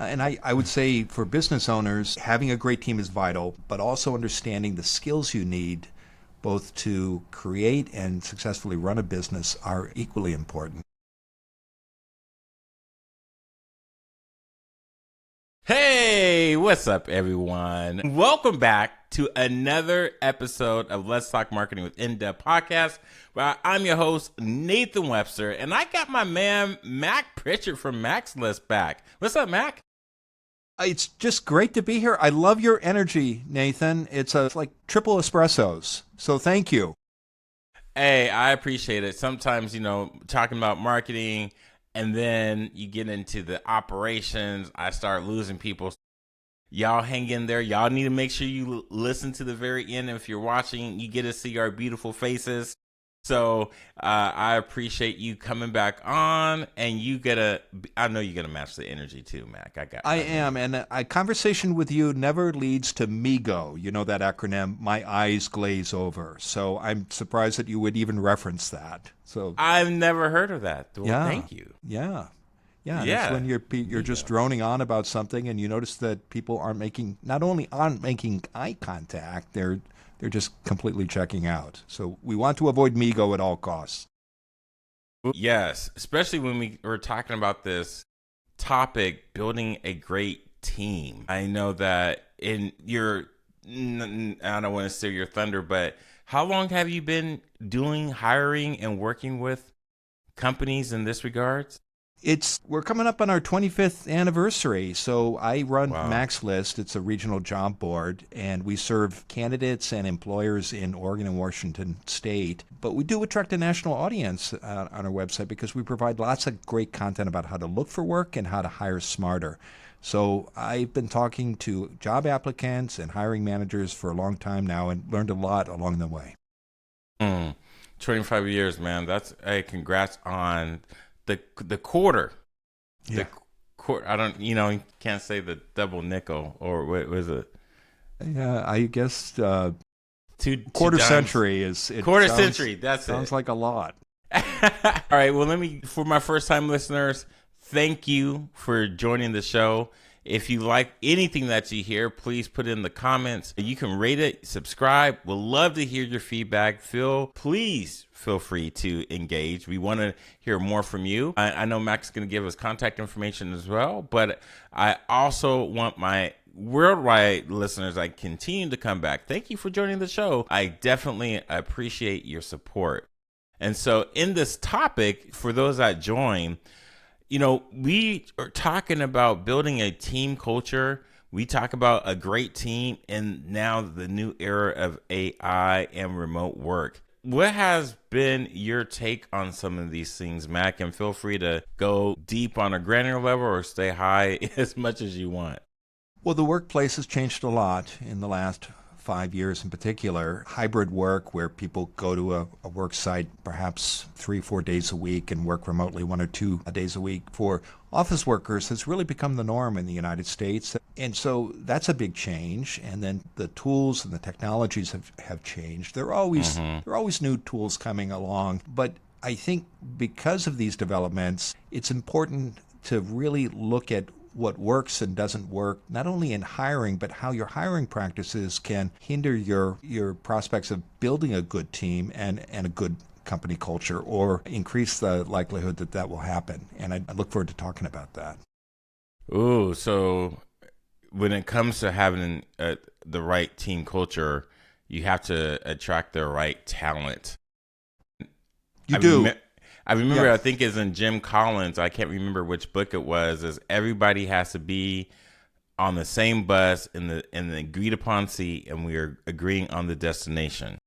And I would say for business owners, having a great team is vital, but also understanding the skills you need both to create and successfully run a business are equally important. Hey, what's up, everyone? Welcome back to another episode of Let's Talk Marketing with In-Depth Podcast. Where I'm your host, Nathan Webster, and I got my man, Mac Prichard from Mac's List back. What's up, Mac? It's just great to be here. I love your energy, Nathan. It's like triple espressos. So thank you. Hey, I appreciate it. Sometimes, talking about marketing and then you get into the operations, I start losing people. Y'all hang in there. Y'all need to make sure you listen to the very end. If you're watching, you get to see our beautiful faces. So I appreciate you coming back on, and I know you're gonna match the energy too, Mac. I am, and a conversation with you never leads to MIGO. You know that acronym, my eyes glaze over. So I'm surprised that you would even reference that. So I've never heard of that. Well, yeah, thank you. Yeah. Yeah, Yeah. that's when you're just droning on about something, and you notice that people not only aren't making eye contact, they're just completely checking out. So we want to avoid MIGO at all costs. Yes, especially when we were talking about this topic, building a great team. I know that I don't want to steal your thunder, but how long have you been doing hiring and working with companies in this regards? We're coming up on our 25th anniversary. So I run Wow. Mac's List. It's a regional job board, and we serve candidates and employers in Oregon and Washington State. But we do attract a national audience on our website because we provide lots of great content about how to look for work and how to hire smarter. So I've been talking to job applicants and hiring managers for a long time now and learned a lot along the way. 25 years, man. That's congrats on the quarter. Yeah. I don't, you can't say the double nickel, or what was it? Yeah, I guess quarter century is quarter century. That's sounds like a lot. All right. Well, for my first time listeners, thank you for joining the show. If you like anything that you hear, please put it in the comments. You can rate it, subscribe. We'll love to hear your feedback. Please feel free to engage. We want to hear more from you. I know Mac's going to give us contact information as well, but I also want my worldwide listeners, I continue to come back. Thank you for joining the show. I definitely appreciate your support. And so in this topic, for those that join, we are talking about building a team culture. We talk about a great team and now the new era of AI and remote work. What has been your take on some of these things, Mac? And feel free to go deep on a granular level or stay high as much as you want. Well, the workplace has changed a lot in the last 5 years in particular. Hybrid work, where people go to a work site perhaps 3-4 days a week and work remotely 1 or 2 days a week for office workers, has really become the norm in the United States. And so that's a big change. And then the tools and the technologies have changed. There are always new tools coming along. But I think because of these developments, it's important to really look at what works and doesn't work, not only in hiring, but how your hiring practices can hinder your prospects of building a good team and a good company culture, or increase the likelihood that will happen. And I look forward to talking about that. Ooh, so when it comes to having the right team culture, you have to attract the right talent. You do. I remember, Yeah. I think it's in Jim Collins, I can't remember which book it was, is everybody has to be on the same bus in the agreed upon seat, and we are agreeing on the destination.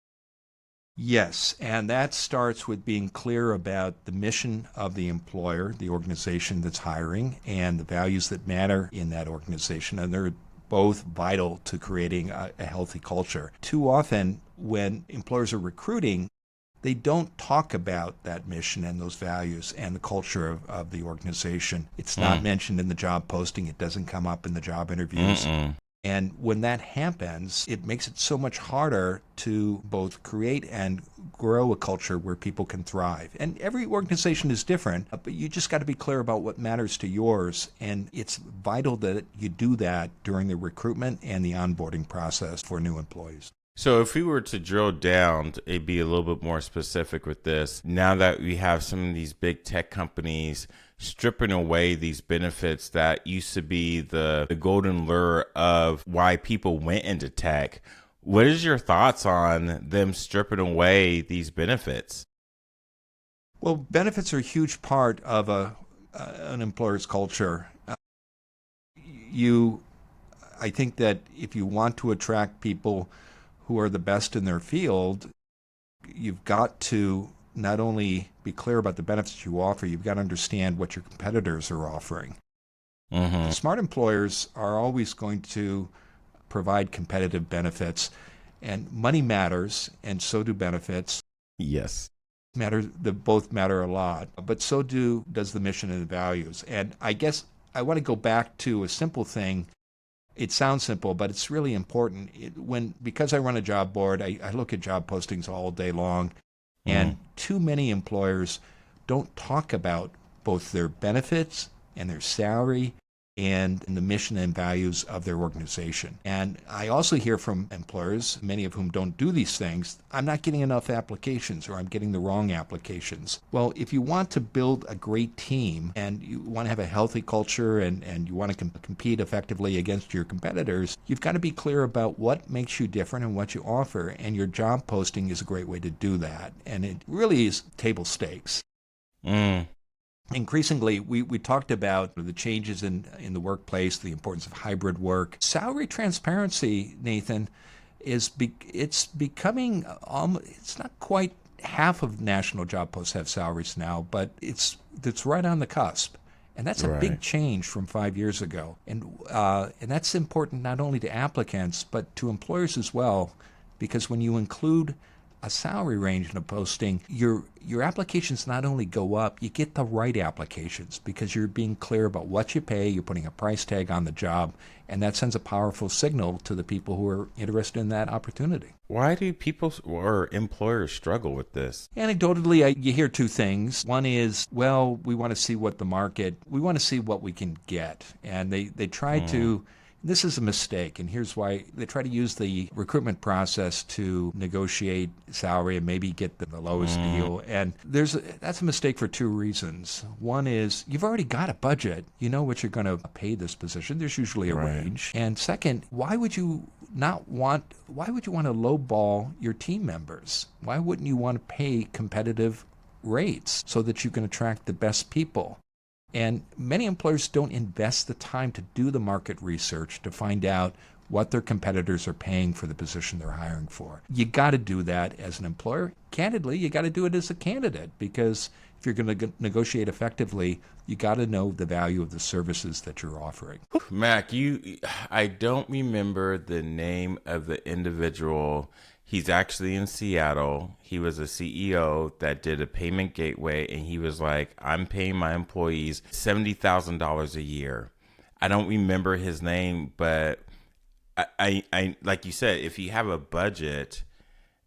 Yes, and that starts with being clear about the mission of the employer, the organization that's hiring, and the values that matter in that organization. And they're both vital to creating a healthy culture. Too often, when employers are recruiting, they don't talk about that mission and those values and the culture of the organization. It's not mentioned in the job posting. It doesn't come up in the job interviews. And when that happens, it makes it so much harder to both create and grow a culture where people can thrive. And every organization is different, but you just got to be clear about what matters to yours. And it's vital that you do that during the recruitment and the onboarding process for new employees. So if we were to drill down, it'd be a little bit more specific with this. Now that we have some of these big tech companies stripping away these benefits that used to be the golden lure of why people went into tech, what is your thoughts on them stripping away these benefits? Well, benefits are a huge part of an employer's culture. I think that if you want to attract people who are the best in their field, you've got to not only be clear about the benefits you offer, you've got to understand what your competitors are offering. Mm-hmm. Smart employers are always going to provide competitive benefits, and money matters, and so do benefits. Yes. They both matter a lot, but so does the mission and the values. And I guess I want to go back to a simple thing. It sounds simple, but it's really important. Because I run a job board, I look at job postings all day long, and too many employers don't talk about both their benefits and their salary and the mission and values of their organization. And I also hear from employers, many of whom don't do these things, I'm not getting enough applications, or I'm getting the wrong applications. Well, if you want to build a great team and you want to have a healthy culture and you want to compete effectively against your competitors, you've got to be clear about what makes you different and what you offer. And your job posting is a great way to do that. And it really is table stakes. Increasingly, we talked about the changes in the workplace, the importance of hybrid work. Salary transparency, Nathan, it's becoming it's not quite half of national job posts have salaries now, but it's right on the cusp. And that's a big change from 5 years ago. And that's important not only to applicants, but to employers as well, because when you include a salary range in a posting, your applications not only go up, you get the right applications because you're being clear about what you pay, you're putting a price tag on the job, and that sends a powerful signal to the people who are interested in that opportunity. Why do people or employers struggle with this? Anecdotally, you hear two things. One is, well, we want to see what we can get. And they try to. This is a mistake, and here's why. They try to use the recruitment process to negotiate salary and maybe get the lowest deal. And that's a mistake for two reasons. One is you've already got a budget. You know what you're going to pay this position. There's usually a range. And second, why would you want to lowball your team members? Why wouldn't you want to pay competitive rates so that you can attract the best people? And many employers don't invest the time to do the market research to find out what their competitors are paying for the position they're hiring for. You got to do that as an employer. Candidly, you got to do it as a candidate, because if you're going to negotiate effectively, you got to know the value of the services that you're offering. Mac, I don't remember the name of the individual. He's actually in Seattle. He was a CEO that did a payment gateway, and he was like, I'm paying my employees $70,000 a year. I don't remember his name, but I like you said, if you have a budget,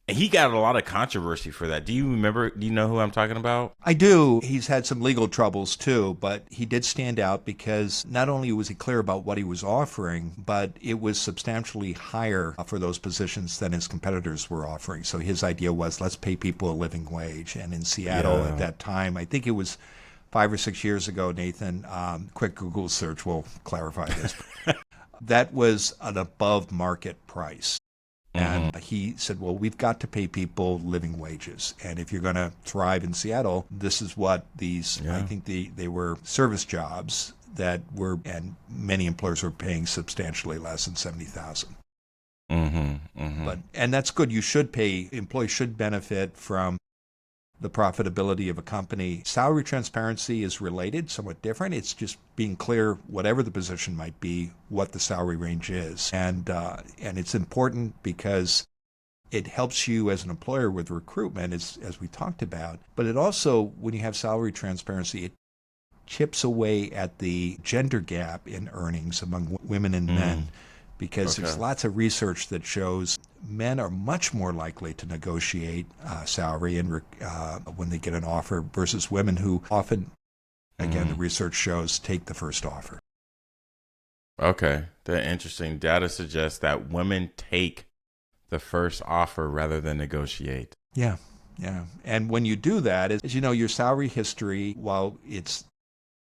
and he got a lot of controversy for that. Do you know who I'm talking about? I do. He's had some legal troubles too, but he did stand out because not only was he clear about what he was offering, but it was substantially higher for those positions than his competitors were offering. So his idea was, let's pay people a living wage. And in Seattle at that time, I think it was 5 or 6 years ago, Nathan, quick Google search will clarify this. That was an above market price. And he said, well, we've got to pay people living wages. And if you're going to thrive in Seattle, this is what I think they were service jobs and many employers were paying substantially less than $70,000. And that's good. Employees should benefit from the profitability of a company. Salary transparency is related, somewhat different. It's just being clear, whatever the position might be, what the salary range is. And it's important because it helps you as an employer with recruitment, as we talked about. But it also, when you have salary transparency, it chips away at the gender gap in earnings among women and men. because there's Okay. lots of research that shows men are much more likely to negotiate salary and when they get an offer versus women who often, again, the research shows take the first offer. Okay. That's interesting. Data suggests that women take the first offer rather than negotiate. Yeah, yeah. And when you do that, as you know, your salary history, while it's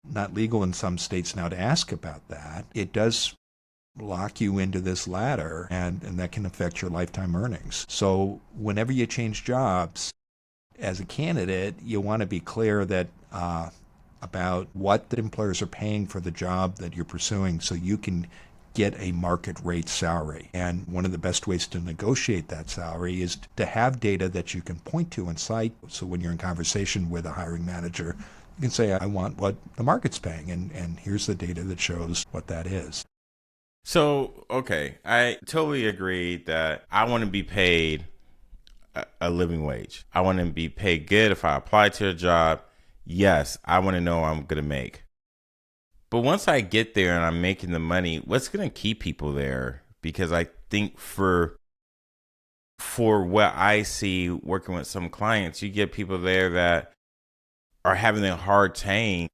not legal in some states now to ask about that, it does lock you into this ladder, and that can affect your lifetime earnings. So whenever you change jobs as a candidate, you want to be clear that about what the employers are paying for the job that you're pursuing so you can get a market rate salary. And one of the best ways to negotiate that salary is to have data that you can point to and cite. So when you're in conversation with a hiring manager, you can say, I want what the market's paying, and here's the data that shows what that is. So, okay, I totally agree that I want to be paid a living wage. I want to be paid good if I apply to a job. Yes, I want to know what I'm going to make. But once I get there and I'm making the money, what's going to keep people there? Because I think for what I see working with some clients, you get people there that are having a hard time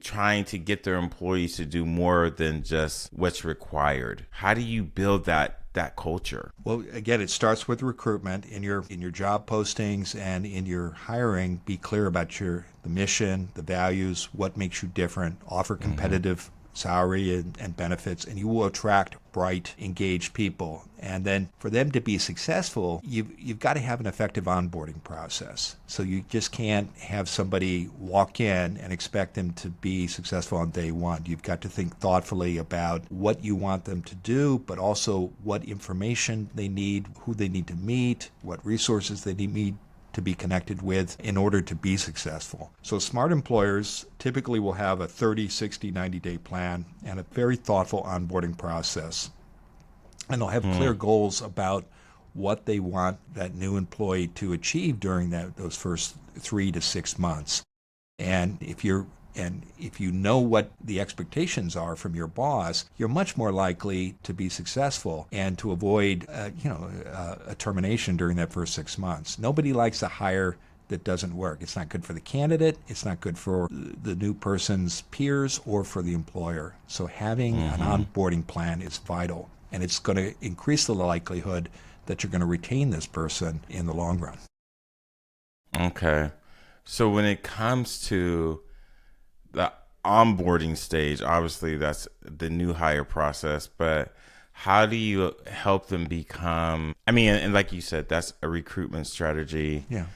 trying to get their employees to do more than just what's required. How do you build that culture? Well, again, it starts with recruitment in your job postings and in your hiring. Be clear about the mission, the values, what makes you different. Offer competitive salary and benefits, and you will attract bright, engaged people. And then for them to be successful, you've got to have an effective onboarding process. So you just can't have somebody walk in and expect them to be successful on day one. You've got to think thoughtfully about what you want them to do, but also what information they need, who they need to meet, what resources they need to be connected with in order to be successful. So smart employers typically will have a 30, 60, 90-day plan and a very thoughtful onboarding process. And they'll have clear goals about what they want that new employee to achieve during those first 3 to 6 months. And if you know what the expectations are from your boss, you're much more likely to be successful and to avoid, a termination during that first 6 months. Nobody likes a hire that doesn't work. It's not good for the candidate. It's not good for the new person's peers or for the employer. So having an onboarding plan is vital, and it's going to increase the likelihood that you're going to retain this person in the long run. Okay. So when it comes to the onboarding stage, obviously that's the new hire process, but how do you help them become, and like you said, that's a recruitment strategy. Yeah.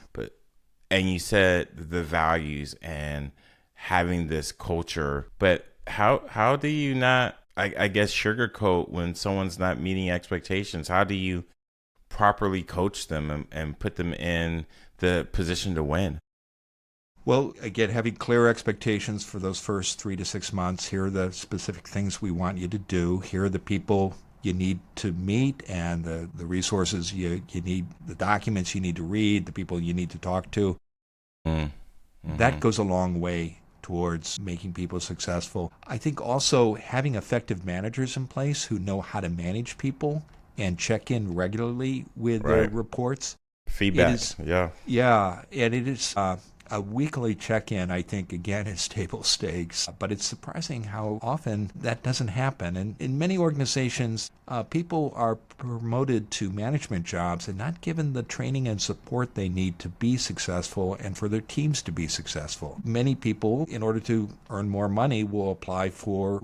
And you said the values and having this culture, but how do you not, I guess, sugarcoat when someone's not meeting expectations? How do you properly coach them and put them in the position to win? Well, again, having clear expectations for those first 3 to 6 months. Here are the specific things we want you to do. Here are the people you need to meet and the resources you need, the documents you need to read, the people you need to talk to. That goes a long way towards making people successful. I think also having effective managers in place who know how to manage people and check in regularly with their reports. Feedback. Yeah, and it is a weekly check-in, I think, again, is table stakes. But it's surprising how often that doesn't happen. And in many organizations, people are promoted to management jobs and not given the training and support they need to be successful and for their teams to be successful. Many people, in order to earn more money, will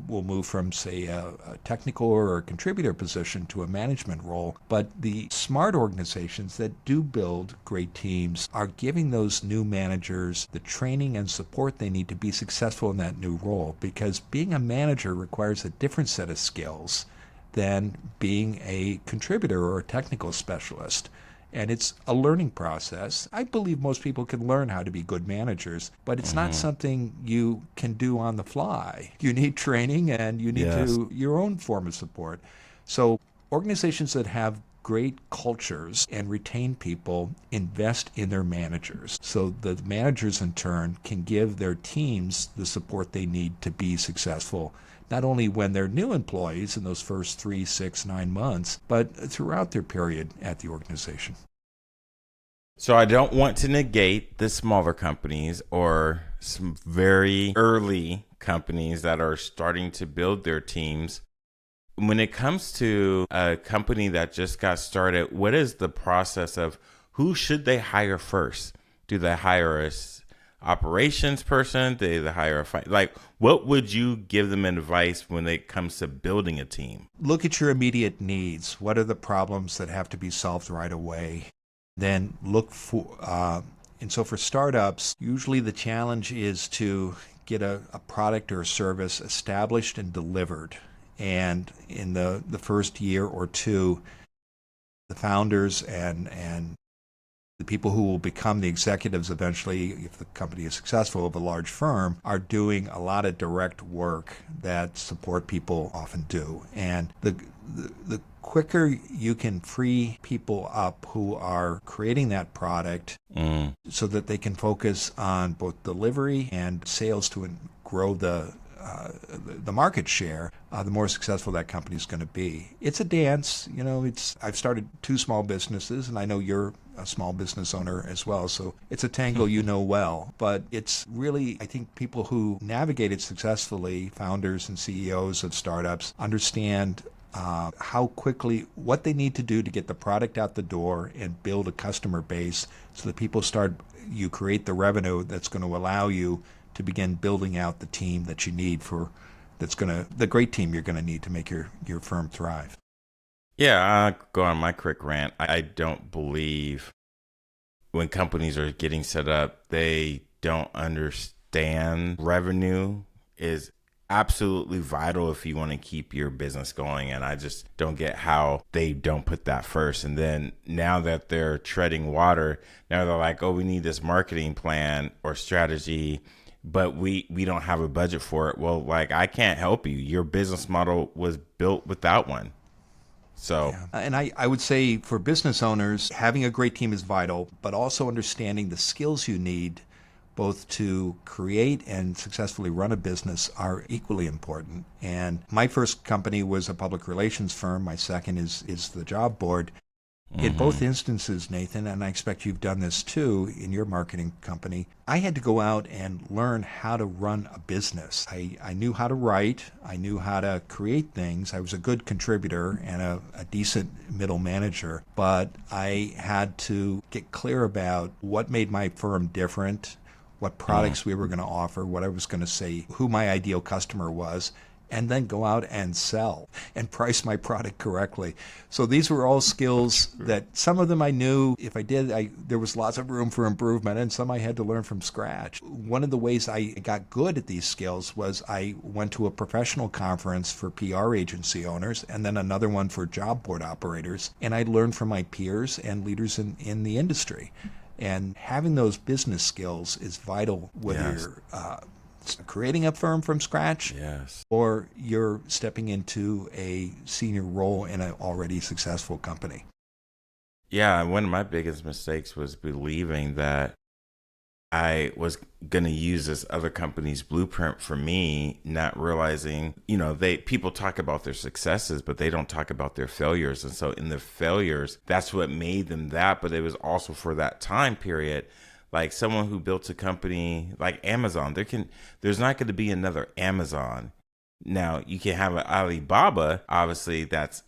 move from, say, a technical or a contributor position to a management role. But the smart organizations that do build great teams are giving those new managers the training and support they need to be successful in that new role, because being a manager requires a different set of skills than being a contributor or a technical specialist. And it's a learning process. I believe most people can learn how to be good managers, but it's not something you can do on the fly. You need training and you need your own form of support. So organizations that have great cultures and retain people invest in their managers. So the managers in turn can give their teams the support they need to be successful, not only when they're new employees in those first 3, 6, 9 months, but throughout their period at the organization. So I don't want to negate the smaller companies or some very early companies that are starting to build their teams. When it comes to a company that just got started, what is the process of who should they hire first? Do they hire a operations person? Do they hire what would you give them advice when it comes to building a team? Look at your immediate needs. What are the problems that have to be solved right away? Then look for, and so for startups, usually the challenge is to get a product or a service established and delivered. And in the first year or two, the founders and the people who will become the executives eventually, if the company is successful, of a large firm, are doing a lot of direct work that support people often do. And the quicker you can free people up who are creating that product so that they can focus on both delivery and sales to grow the market share, the more successful that company is going to be. It's a dance. I've started 2 small businesses, and I know you're a small business owner as well, so it's a tango you know well. But it's really, I think people who navigate it successfully, founders and CEOs of startups, understand how quickly, what they need to do to get the product out the door and build a customer base so that you create the revenue that's going to allow you to begin building out the team that you need the great team you're going to need to make your firm thrive. Yeah, I'll go on my quick rant. I don't believe when companies are getting set up, they don't understand revenue is absolutely vital if you want to keep your business going. And I just don't get how they don't put that first. And then now that they're treading water, now they're like, oh, we need this marketing plan or strategy, but we don't have a budget for it. Well, I can't help you. Your business model was built without one. So, yeah. And I would say for business owners, having a great team is vital, but also understanding the skills you need both to create and successfully run a business are equally important. And my first company was a public relations firm. My second is the job board. In both instances, Nathan, and I expect you've done this too in your marketing company, I had to go out and learn how to run a business. I knew how to write. I knew how to create things. I was a good contributor and a decent middle manager, but I had to get clear about what made my firm different, what products we were going to offer, what I was going to say, who my ideal customer was, and then go out and sell and price my product correctly. So these were all skills that some of them I knew. If I did, there was lots of room for improvement, and some I had to learn from scratch. One of the ways I got good at these skills was I went to a professional conference for PR agency owners and then another one for job board operators, and I learned from my peers and leaders in the industry. And having those business skills is vital whether you're creating a firm from scratch or you're stepping into a senior role in an already successful company. Yeah, one of my biggest mistakes was believing that I was going to use this other company's blueprint for me, not realizing, people talk about their successes, but they don't talk about their failures. And so in the failures, that's what made them that. But it was also for that time period. Like someone who built a company like Amazon, there's not going to be another Amazon. Now you can have an Alibaba, obviously that's,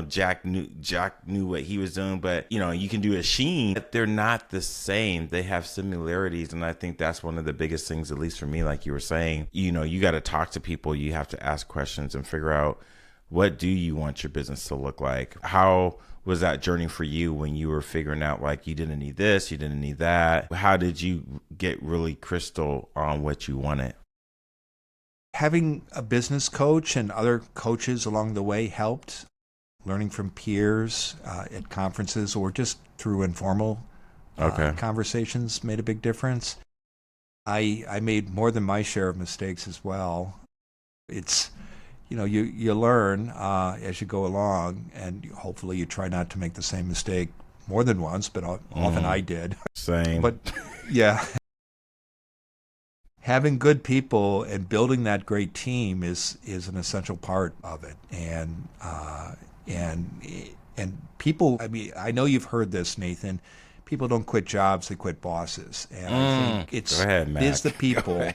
Jack knew what he was doing, but you can do a Shein. They're not the same. They have similarities. And I think that's one of the biggest things, at least for me, like you were saying, you got to talk to people. You have to ask questions and figure out, what do you want your business to look like? How was that journey for you when you were figuring out you didn't need this, you didn't need that? How did you get really crystal on what you wanted? Having a business coach and other coaches along the way helped. Learning from peers at conferences or just through informal conversations made a big difference. I made more than my share of mistakes as well. It's you learn as you go along, and hopefully you try not to make the same mistake more than once, but often I did. Same. But yeah. having good people and building that great team is an essential part of it. And people, I mean, I know you've heard this, Nathan. People don't quit jobs, they quit bosses. And I think Go ahead, it Mac. is the people,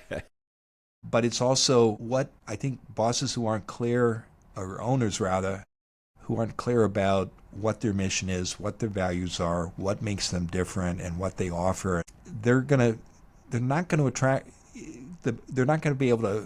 but it's also what I think bosses who aren't clear, or owners rather, who aren't clear about what their mission is, what their values are, what makes them different, and what they offer, they're not going to be able to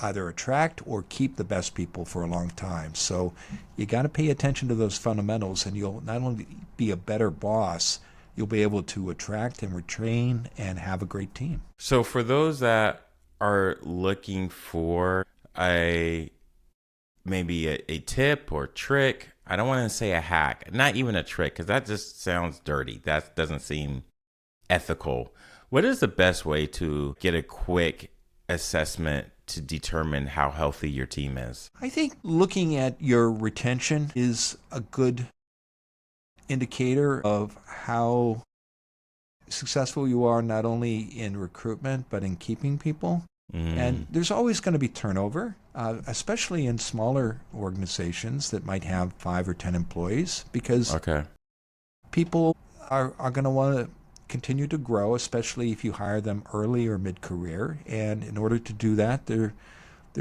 either attract or keep the best people for a long time. So you got to pay attention to those fundamentals, and you'll not only be a better boss, you'll be able to attract and retain and have a great team. So for those that are looking for maybe a tip or trick, I don't want to say a hack, not even a trick, because that just sounds dirty. That doesn't seem ethical. What is the best way to get a quick assessment to determine how healthy your team is? I think looking at your retention is a good indicator of how successful you are, not only in recruitment, but in keeping people. And there's always going to be turnover, especially in smaller organizations that might have 5 or 10 employees, because people are going to want to continue to grow, especially if you hire them early or mid-career. And in order to do that, there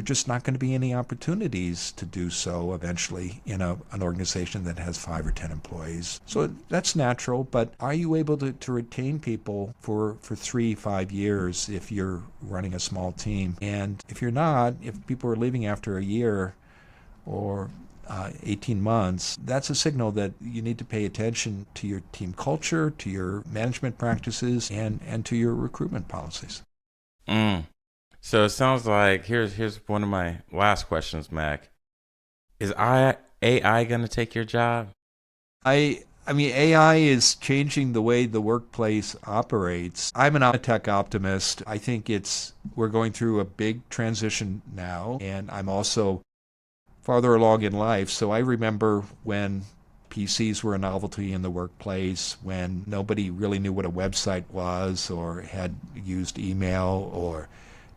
just not going to be any opportunities to do so eventually in an organization that has 5 or 10 employees. So that's natural, but are you able to retain people for 3-5 years if you're running a small team? And if you're not, if people are leaving after a year or 18 months, that's a signal that you need to pay attention to your team culture, to your management practices, and to your recruitment policies. So it sounds like, here's one of my last questions, Mac. Is AI going to take your job? I mean, AI is changing the way the workplace operates. I'm a tech optimist. I think we're going through a big transition now, and I'm also farther along in life. So I remember when PCs were a novelty in the workplace, when nobody really knew what a website was or had used email or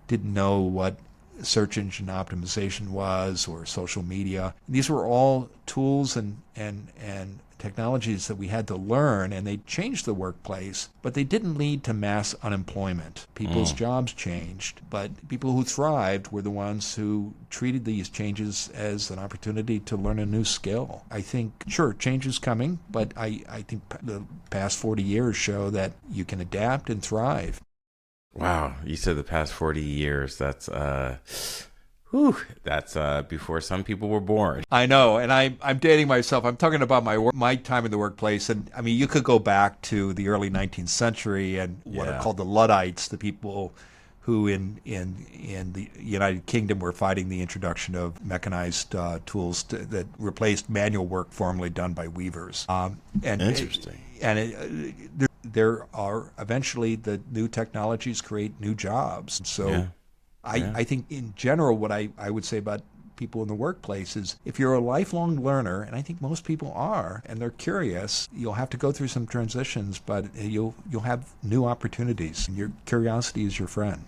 didn't know what search engine optimization was or social media. These were all tools and technologies that we had to learn, and they changed the workplace, but they didn't lead to mass unemployment. People's jobs changed, but people who thrived were the ones who treated these changes as an opportunity to learn a new skill. I think, sure, change is coming, but I think the past 40 years show that you can adapt and thrive. Wow, you said the past 40 years. That's before some people were born. I know, and I'm dating myself. I'm talking about my time in the workplace, and I mean, you could go back to the early 19th century and what are called the Luddites, the people who in the United Kingdom were fighting the introduction of mechanized tools that replaced manual work formerly done by weavers. Interesting. There are eventually the new technologies create new jobs. So I think in general what I would say about people in the workplace is if you're a lifelong learner, and I think most people are, and they're curious, you'll have to go through some transitions, but you'll have new opportunities, and your curiosity is your friend.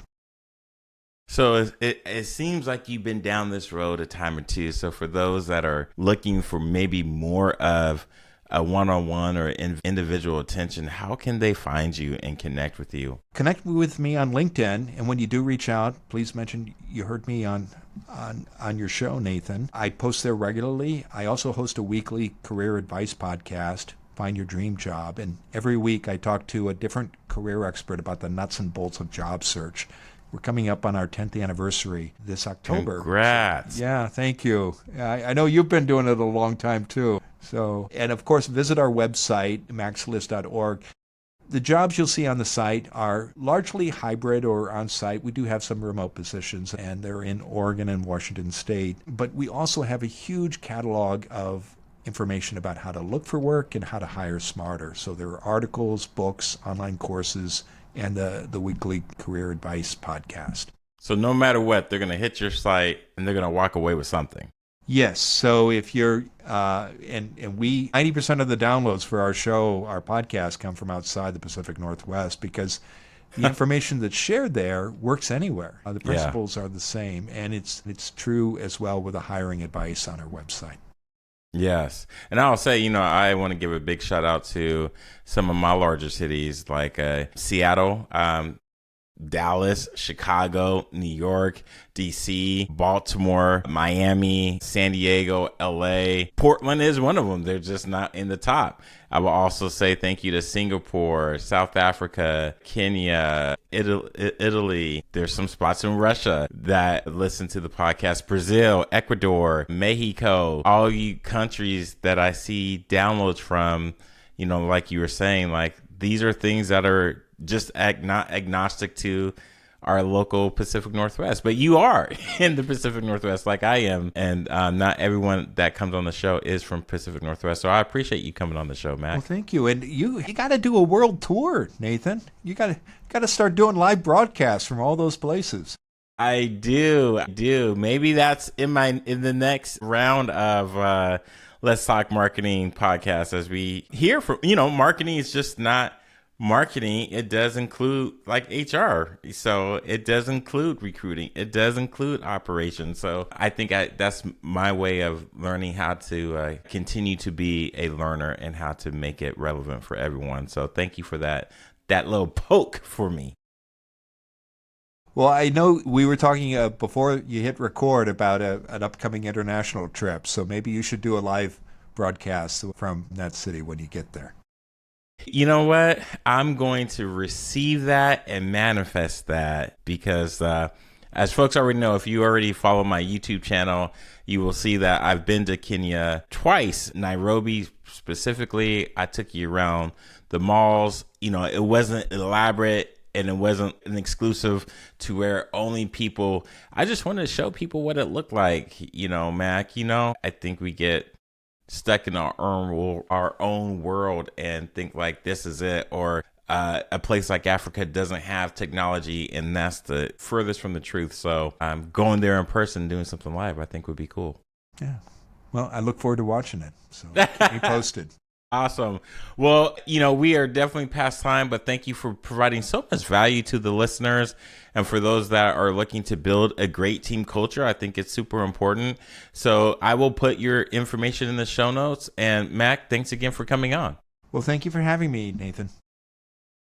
So it seems like you've been down this road a time or two. So for those that are looking for maybe more of a one-on-one or individual attention, how can they find you and connect with you? Connect with me on LinkedIn, and when you do reach out, please mention you heard me on your show, Nathan. I post there regularly. I also host a weekly career advice podcast, Find Your Dream Job, and every week I talk to a different career expert about the nuts and bolts of job search. We're coming up on our 10th anniversary this October. Congrats. Yeah, thank you. I know you've been doing it a long time too. So, and of course, visit our website, maxlist.org. The jobs you'll see on the site are largely hybrid or on-site. We do have some remote positions, and they're in Oregon and Washington State. But we also have a huge catalog of information about how to look for work and how to hire smarter. So there are articles, books, online courses, and the weekly career advice podcast. So no matter what, they're going to hit your site and they're going to walk away with something. Yes. So if you're, and 90% of the downloads for our show, our podcast, come from outside the Pacific Northwest because The information that's shared there works anywhere. The principles are the same, and it's true as well with the hiring advice on our website. Yes. And I'll say, I want to give a big shout out to some of my larger cities like Seattle, Dallas, Chicago, New York, DC, Baltimore, Miami, San Diego, LA. Portland is one of them. They're just not in the top. I will also say thank you to Singapore, South Africa, Kenya, Italy. There's some spots in Russia that listen to the podcast. Brazil, Ecuador, Mexico, all you countries that I see downloads from, like you were saying, like these are things that are just not agnostic to our local Pacific Northwest, but you are in the Pacific Northwest like I am, and not everyone that comes on the show is from Pacific Northwest. So I appreciate you coming on the show, Mac. Well, thank you. And you got to do a world tour, Nathan. You got to start doing live broadcasts from all those places. I do. Maybe that's in the next round of Let's Talk Marketing podcast, as we hear from, marketing is just not marketing. It does include like HR. So it does include recruiting. It does include operations. So I think that's my way of learning how to continue to be a learner and how to make it relevant for everyone. So thank you for that little poke for me. Well, I know we were talking before you hit record about an upcoming international trip. So maybe you should do a live broadcast from that city when you get there. You know what? I'm going to receive that and manifest that because as folks already know, if you already follow my YouTube channel, you will see that I've been to Kenya twice. Nairobi specifically, I took you around the malls. It wasn't elaborate and it wasn't an exclusive to where only people, I just wanted to show people what it looked like, Mac, I think we get stuck in our own world and think like this is it, or a place like Africa doesn't have technology, and that's the furthest from the truth. So going there in person, doing something live, I think would be cool. Yeah. Well, I look forward to watching it. So keep me posted. Awesome. Well, we are definitely past time, but thank you for providing so much value to the listeners. And for those that are looking to build a great team culture, I think it's super important. So I will put your information in the show notes. And Mac, thanks again for coming on. Well, thank you for having me, Nathan.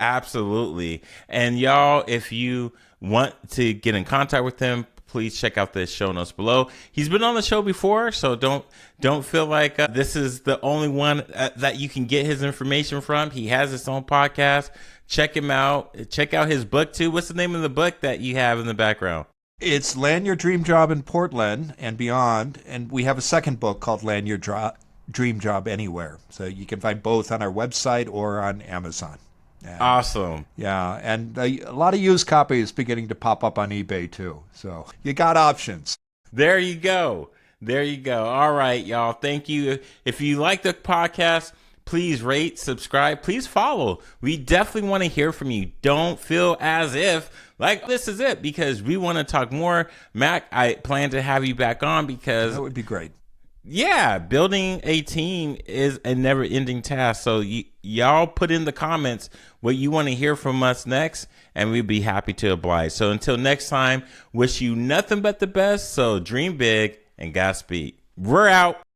Absolutely. And y'all, if you want to get in contact with him, please check out the show notes below. He's been on the show before, so don't feel like this is the only one that you can get his information from. He has his own podcast. Check him out. Check out his book too. What's the name of the book that you have in the background? It's Land Your Dream Job in Portland and Beyond, and we have a second book called Land Your Dream Job Anywhere. So you can find both on our website or on Amazon. And, awesome. Yeah, and a lot of used copies beginning to pop up on eBay too. So you got options. There you go. All right, y'all. Thank you. If you like the podcast, please rate, subscribe, please follow. We definitely want to hear from you. Don't feel as if like this is it, because we want to talk more. Mac, I plan to have you back on because that would be great. Yeah, building a team is a never-ending task. So y'all put in the comments what you want to hear from us next, and we'd be happy to oblige. So until next time, wish you nothing but the best. So dream big and Godspeed. We're out.